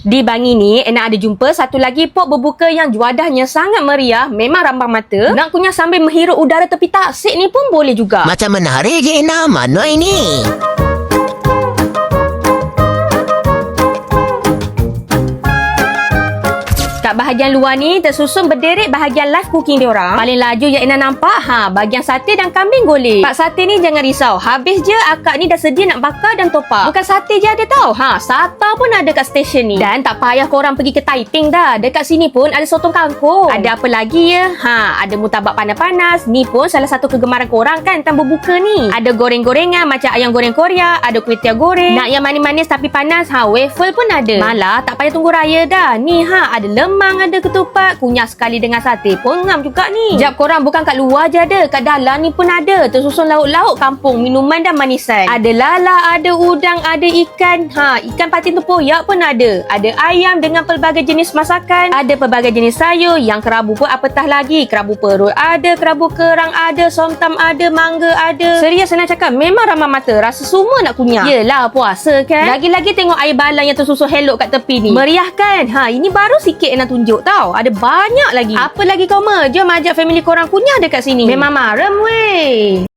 Di Bangi ni, Enak ada jumpa satu lagi pop berbuka yang juadahnya sangat meriah, memang rambang mata. Nak kunyah sambil menghirup udara tepi tasik ni pun boleh juga. Macam menarik je Ina. Mana ini? Kat bahagian luar ni tersusun berderet bahagian live cooking diorang. Paling laju yang Ina nampak bahagian sate dan kambing golek. Pak sate ni jangan risau, habis je akak ni dah sedia nak bakar dan topak. Bukan sate je ada tau, sata pun ada kat stesen ni. Dan tak payah korang pergi ke Taiping dah. Dekat sini pun ada sotong kangkung. Ada apa lagi ya? Ada murtabak panas-panas. Ni pun salah satu kegemaran korang kan time berbuka ni. Ada goreng-gorengan macam ayam goreng Korea, ada kuih tiaw goreng. Nak yang manis-manis tapi panas, waffle pun ada. Malah tak payah tunggu raya dah. Ni ada lemang, ada ketupat, kunyah sekali dengan sate pun ngam juga ni. Jap, korang bukan kat luar je ada, kat dalam ni pun ada. Tersusun lauk-lauk kampung, minuman dan manisan. Ada lala, ada udang, ada ikan. Ikan patin tempoyak pun ada. Ada ayam dengan pelbagai jenis masakan. Ada pelbagai jenis sayur. Yang kerabu pun apatah lagi. Kerabu perut ada, kerabu kerang ada, somtam ada, mangga ada. Serius senang cakap, memang ramah mata. Rasa semua nak kunyah. Yelah, puasa kan. Lagi-lagi tengok air balang yang tersusun helok kat tepi ni. Meriah kan? Ini baru sikit nak tunjuk tau. Ada banyak lagi. Apa lagi kau Jom ajak family korang kunyah dekat sini. Memang marem weh.